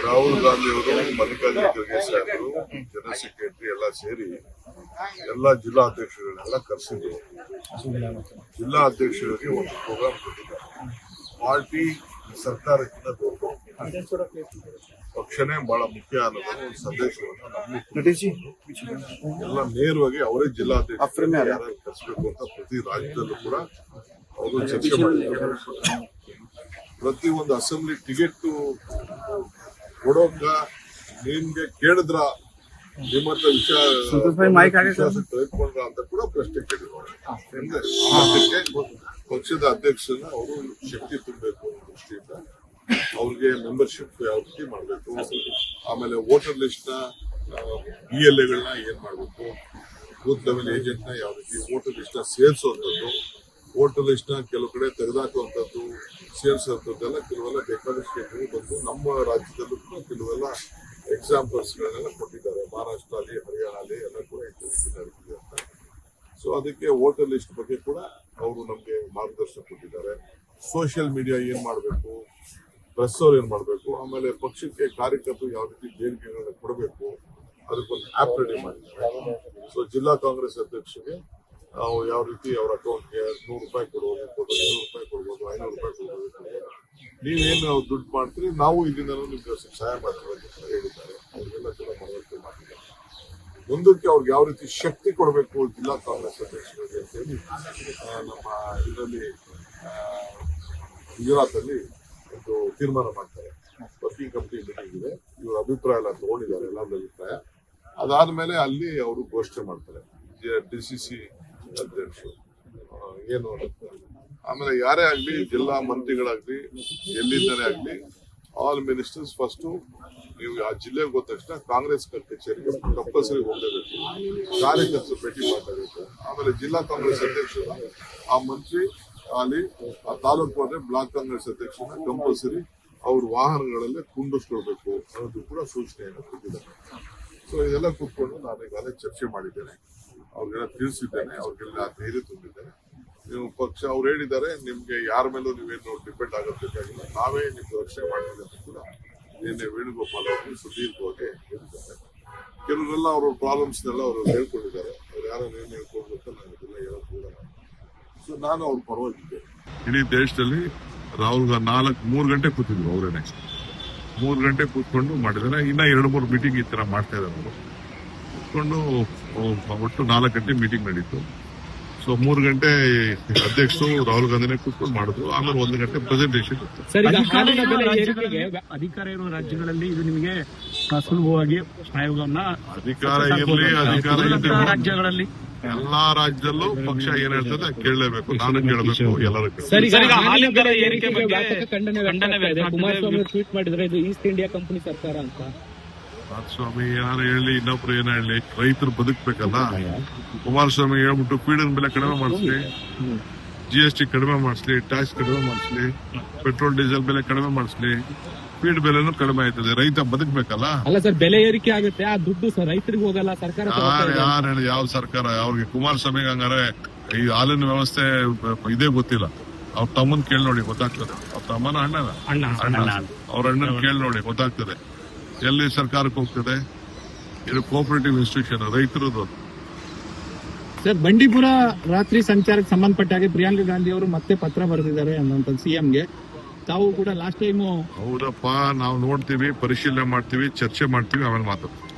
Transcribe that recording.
ರಾಹುಲ್ ಗಾಂಧಿ ಅವರು ಮಲ್ಲಿಕಾರ್ಜುನ ಖರ್ಗೆ ಸಾಹೇಬರು general secretary ಎಲ್ಲ ಸೇರಿ ಎಲ್ಲ ಜಿಲ್ಲಾ ಅಧ್ಯಕ್ಷಗಳನ್ನೆಲ್ಲ ಕರೆಸಿದ್ರು. ಜಿಲ್ಲಾ ಅಧ್ಯಕ್ಷರಿಗೆ ಒಂದು ಪ್ರೋಗ್ರಾಮ್ ಕೊಟ್ಟಿದ್ದಾರೆ. ಪಾರ್ಟಿ ಸರ್ಕಾರಕ್ಕಿಂತ ದೊಡ್ಡ ಪಕ್ಷನೇ ಬಹಳ ಮುಖ್ಯ ಅನ್ನೋದು ಒಂದು ಸಂದೇಶವನ್ನು ಎಲ್ಲ ನೇರವಾಗಿ ಅವರೇ ಜಿಲ್ಲಾಧ್ಯಕ್ಷ ಯಾರು ಕರೆಸಬೇಕು ಅಂತ ಪ್ರತಿ ರಾಜ್ಯದಲ್ಲೂ ಕೂಡ ಅವರು ಚರ್ಚೆ ಮಾಡಿದ್ದಾರೆ. ಪ್ರತಿ ಒಂದು ಅಸೆಂಬ್ಲಿ ಟಿಕೆಟ್ ಕೊಡೋಕ ನಿಮ್ಗೆ ಕೇಳಿದ್ರ ನಿಮ್ಮತ್ರ ವಿಶ್ವಾಸ ತೆಗೆದುಕೊಂಡ್ರ ಅಂತ ಕೂಡ ಪ್ರಶ್ನೆ ಕೇಳಿದ್ದಾರೆ. ಅದಕ್ಕೆ ಪಕ್ಷದ ಅಧ್ಯಕ್ಷನ ಅವರು ಶಕ್ತಿ ತುಂಬಬೇಕು ಅನ್ನೋ ದೃಷ್ಟಿಯಿಂದ ಅವ್ರಿಗೆ ಮೆಂಬರ್ಶಿಪ್ ಯಾವ ರೀತಿ ಮಾಡಬೇಕು, ಆಮೇಲೆ ವೋಟರ್ ಲಿಸ್ಟ್ ನ BLAಗಳನ್ನ ಏನ್ ಮಾಡಬೇಕು, ಬೂತ್ ಲೆವೆಲ್ ಏಜೆಂಟ್ ನ ಯಾವ ರೀತಿ ವೋಟರ್ ಲಿಸ್ಟ್ ನ ಸೇರಿಸುವಂಥದ್ದು, ವೋಟರ್ ಲಿಸ್ಟ್ ನ ಕೆಲವು ಕಡೆ ತೆಗೆದಾಕುವಂಥದ್ದು, ಸೇರಿಸುವಂಥದ್ದೆಲ್ಲ ಕೆಲವೆಲ್ಲ ಬೇಕಾದಷ್ಟು ಸ್ಟೇಟ್ಗಳು ಬಂದು ನಮ್ಮ ರಾಜ್ಯದಲ್ಲೂ ಕೂಡ ಕೆಲವೆಲ್ಲ ಎಕ್ಸಾಂಪಲ್ಸ್ ಗಳನ್ನೆಲ್ಲ ಕೊಟ್ಟಿದ್ದಾರೆ. ಮಹಾರಾಷ್ಟ್ರ ಅಲ್ಲಿ, ಹರಿಯಾಣ ಅಲ್ಲಿ ಎಲ್ಲ ಕೂಡ ನಡೀತಿದೆ ಅಂತ. ಸೊ ಅದಕ್ಕೆ ವೋಟರ್ ಲಿಸ್ಟ್ ಬಗ್ಗೆ ಕೂಡ ಅವರು ನಮ್ಗೆ ಮಾರ್ಗದರ್ಶನ ಕೊಟ್ಟಿದ್ದಾರೆ. ಸೋಷಿಯಲ್ ಮೀಡಿಯಾ ಏನ್ ಮಾಡಬೇಕು, ಪ್ರೆಸ್ ಅವ್ರು ಏನ್ ಮಾಡಬೇಕು, ಆಮೇಲೆ ಪಕ್ಷಕ್ಕೆ ಕಾರ್ಯಕರ್ತರು ಯಾವ ರೀತಿ ಬೇಡಿಕೆಗಳನ್ನ ಕೊಡಬೇಕು, ಅದಕ್ಕೊಂದು ಆಪ್ ರೆಡಿ ಮಾಡಿದ್ದಾರೆ. ಸೊ ಜಿಲ್ಲಾ ಕಾಂಗ್ರೆಸ್ ಅಧ್ಯಕ್ಷರಿಗೆ ನಾವು ಯಾವ ರೀತಿ ಅವ್ರ ಅಕೌಂಟ್ಗೆ ₹100 ಕೊಡ್ಬೋದು, ₹200 ಕೊಡ್ಬೋದು, ₹500 ಕೊಡ್ಬೋದು, ನೀವೇನು ದುಡ್ಡು ಮಾಡ್ತೀರಿ ನಾವು ಇದರಿಂದ ನಿಮ್ಗೆ ಸಹಾಯ ಮಾಡ್ತೀವಿ ಅಂತ ಹೇಳಿದ್ದಾರೆ. ಅವ್ರಿಗೆಲ್ಲ ಕೂಡ ಮನವರಿಕೆ ಮಾಡಿದ್ದಾರೆ. ಮುಂದಕ್ಕೆ ಅವ್ರಿಗೆ ಯಾವ ರೀತಿ ಶಕ್ತಿ ಕೊಡಬೇಕು ಜಿಲ್ಲಾ ಕಾಂಗ್ರೆಸ್ ಅಧ್ಯಕ್ಷರಿಗೆ ಅಂತೇಳಿ ನಮ್ಮ ಇದರಲ್ಲಿ ಗುಜರಾತ್ ಅಲ್ಲಿ ಒಂದು ತೀರ್ಮಾನ ಮಾಡ್ತಾರೆ. ವರ್ಕಿಂಗ್ ಕಮಿಟಿ ಮೀಟಿಂಗ್ ಇದೆ, ಇವ್ರ ಅಭಿಪ್ರಾಯ ಎಲ್ಲ ತಗೊಂಡಿದ್ದಾರೆ, ಎಲ್ಲರ ಅಭಿಪ್ರಾಯ. ಅದಾದ್ಮೇಲೆ ಅಲ್ಲಿ ಅವರು ಘೋಷಣೆ ಮಾಡ್ತಾರೆ DCC ಅಧ್ಯಕ್ಷರು ಏನು ಅನ್ನುತ್ತೆ. ಆಮೇಲೆ ಯಾರೇ ಆಗ್ಲಿ, ಜಿಲ್ಲಾ ಮಂತ್ರಿಗಳಾಗ್ಲಿ, ಎಲ್ಲಿಂದನೇ ಆಗ್ಲಿ, ಆಲ್ ಮಿನಿಸ್ಟರ್ಸ್ ಫಸ್ಟ್ ನೀವು ಆ ಜಿಲ್ಲೆಗೆ ಹೋದ ತಕ್ಷಣ ಕಾಂಗ್ರೆಸ್ ಕಚೇರಿಗೆ ಕಂಪಲ್ಸರಿ ಹೋಗಲೇಬೇಕು, ಕಾರ್ಯಕರ್ತರು ಭೇಟಿ ಮಾಡಲೇಬೇಕು. ಆಮೇಲೆ ಜಿಲ್ಲಾ ಕಾಂಗ್ರೆಸ್ ಅಧ್ಯಕ್ಷರು ಆ ಮಂತ್ರಿ ಅಲ್ಲಿ ಆ ತಾಲೂಕು ಹೋದ್ರೆ ಬ್ಲಾಕ್ ಕಾಂಗ್ರೆಸ್ ಅಧ್ಯಕ್ಷನ ಕಂಪಲ್ಸರಿ ಅವ್ರ ವಾಹನಗಳಲ್ಲೇ ಕುಂಡಿಸ್ಕೊಳ್ಬೇಕು ಅನ್ನೋದು ಕೂಡ ಸೂಚನೆಯನ್ನು ಕೊಟ್ಟಿದ್ದಾರೆ. ಸೊ ಇದೆಲ್ಲ ಕೂತ್ಕೊಂಡು ನಾನು ಈಗಾಗಲೇ ಚರ್ಚೆ ಮಾಡಿದ್ದೇನೆ, ಅವ್ರಿಗೆಲ್ಲ ತಿಳಿಸಿದ್ದೇನೆ, ಅವ್ರಿಗೆಲ್ಲ ಧೈರ್ಯ ತುಂಬಿದ್ದೇನೆ. ನೀವು ಪಕ್ಷ ಅವ್ರು ಹೇಳಿದ್ದಾರೆ, ನಿಮ್ಗೆ ಯಾರ ಮೇಲೂ ನೀವೇನು ಡಿಪೆಂಡ್ ಆಗಬೇಕಾಗಿಲ್ಲ, ನಾವೇ ನಿಮ್ಗೆ ರಕ್ಷಣೆ ಮಾಡ್ತೀವಿ ಅಂತ ಕೂಡ ನಿನ್ನೆ ವೇಣುಗೋಪಾಲ್ ಅವರು ಸುದೀರ್ಘವಾಗಿ ಹೇಳಿದ್ದಾರೆ. ಕೆಲವರೆಲ್ಲ ಅವ್ರ ಪ್ರಾಬ್ಲಮ್ಸ್ನೆಲ್ಲ ಅವರು ಹೇಳ್ಕೊಂಡಿದ್ದಾರೆ. ಅವ್ರು ಯಾರೋ ಏನ್ ಹೇಳ್ಕೊಡ್ಬೇಕು ನಾನು ಇದೆಲ್ಲ ಹೇಳೋದಿಲ್ಲ. ಸೊ ನಾನು ಅವ್ರ ಪರವಾಗಿದ್ದೆ. ಇಡೀ ದೇಶದಲ್ಲಿ ರಾಹುಲ್ ಗಾಂಧಿ 3 ಗಂಟೆ ಕೂತಿದ್ರು, ಅವರೇನೆ 3 ಗಂಟೆ ಕೂತ್ಕೊಂಡು ಮಾಡಿದ್ದಾರೆ. ಇನ್ನ 2-3 ಮೀಟಿಂಗ್ ಈ ತರ ಮಾಡ್ತಾ ಇದ್ದಾರೆ. ಅವರು ಕೂತ್ಕೊಂಡು ಒಟ್ಟು 4 ಗಂಟೆ ಮೀಟಿಂಗ್ ನಡೀತು. ಸೊ 3 ಗಂಟೆ ಅಧ್ಯಕ್ಷರು ರಾಹುಲ್ ಗಾಂಧಿನೇ ಕೂತ್ಕೊಂಡು ಮಾಡಿದ್ರು. ಆಮೇಲೆ 1 ಗಂಟೆ ಪ್ರೆಸೆಂಟೇಷನ್ ಇತ್ತು. ಅಧಿಕಾರ ಇರುವ ರಾಜ್ಯಗಳಲ್ಲಿ ಇದು ನಿಮಗೆ ಸುಲಭವಾಗಿ ಆಯೋಗವನ್ನ ಅಧಿಕಾರ ಇರಲಿ ರಾಜ್ಯಗಳಲ್ಲಿ ಎಲ್ಲಾ ರಾಜ್ಯದಲ್ಲೂ ಪಕ್ಷ ಏನ್ ಹೇಳ್ತದೆ ಕೇಳಲೇಬೇಕು, ನಾನು ಕೇಳಬೇಕು, ಎಲ್ಲರೂ. ಕುಮಾರಸ್ವಾಮಿ ಟ್ವೀಟ್ ಮಾಡಿದ್ರೆ ಇದು ಈಸ್ಟ್ ಇಂಡಿಯಾ ಕಂಪನಿ ಸರ್ಕಾರ ಅಂತ. ಕುಮಾರಸ್ವಾಮಿ ಯಾರು ಹೇಳಿ, ಇನ್ನೊಬ್ರು ಏನ ಹೇಳಿ, ರೈತರು ಬದುಕ್ಬೇಕಲ್ಲ. ಕುಮಾರಸ್ವಾಮಿ ಹೇಳ್ಬಿಟ್ಟು ಫೀಡಿನ ಬೆಲೆ ಕಡಿಮೆ ಮಾಡಿಸ್ಲಿ, GST ಕಡಿಮೆ ಮಾಡಿಸ್ಲಿ, ಟ್ಯಾಕ್ಸ್ ಕಡಿಮೆ ಮಾಡಿಸ್ಲಿ, ಪೆಟ್ರೋಲ್ ಡೀಸೆಲ್ ಬೆಲೆ ಕಡಿಮೆ ಮಾಡಿಸ್ಲಿ, ಫೀಡ್ ಬೆಲೆನೂ ಕಡಿಮೆ ಆಯ್ತದೆ. ರೈತ ಬದುಕ್ಬೇಕಲ್ಲ. ಅಲ್ಲ ಸರ್, ಬೆಲೆ ಏರಿಕೆ ಆಗುತ್ತೆ, ಆ ದುಡ್ಡು ಸರ್ ರೈತರಿಗೆ ಹೋಗಲ್ಲ, ಸರ್ಕಾರ ಯಾರು ಹೇಳಿ ಯಾವ ಸರ್ಕಾರ? ಅವ್ರಿಗೆ ಕುಮಾರಸ್ವಾಮಿಗೆ ಹಂಗಾರೆ ಈ ಹಾಲಿನ ವ್ಯವಸ್ಥೆ ಇದೇ ಗೊತ್ತಿಲ್ಲ. ಅವ್ರ ತಮ್ಮನ್ ಕೇಳಿ ನೋಡಿ ಗೊತ್ತಾಗ್ತದೆ. ಅವ್ರ ತಮ್ಮನ ಅಣ್ಣ ಅವ್ರ ಅಣ್ಣನ ಕೇಳಿ ನೋಡಿ ಗೊತ್ತಾಗ್ತದೆ ಎಲ್ಲಿ ಸರ್ಕಾರಕ್ಕೆ ಹೋಗ್ತದೆ. ಇದು ಕೋಆಪರೇಟಿವ್ ಇನ್ಸ್ಟಿಟ್ಯೂಷನ್, ರೈತರದ್ದು. ಸರ್, ಬಂಡೀಪುರ ರಾತ್ರಿ ಸಂಚಾರಕ್ಕೆ ಸಂಬಂಧಪಟ್ಟ ಹಾಗೆ ಪ್ರಿಯಾಂಕಾ ಗಾಂಧಿ ಅವರು ಮತ್ತೆ ಪತ್ರ ಬರೆದಿದ್ದಾರೆ ಅನ್ನೋಂಥ CMಗೆ. ತಾವು ಕೂಡ ಲಾಸ್ಟ್ ಟೈಮು ಹೌದಪ್ಪ, ನಾವು ನೋಡ್ತೀವಿ, ಪರಿಶೀಲನೆ ಮಾಡ್ತೀವಿ, ಚರ್ಚೆ ಮಾಡ್ತೀವಿ, ಆಮೇಲೆ ಮಾತಾಡ್ತೀವಿ.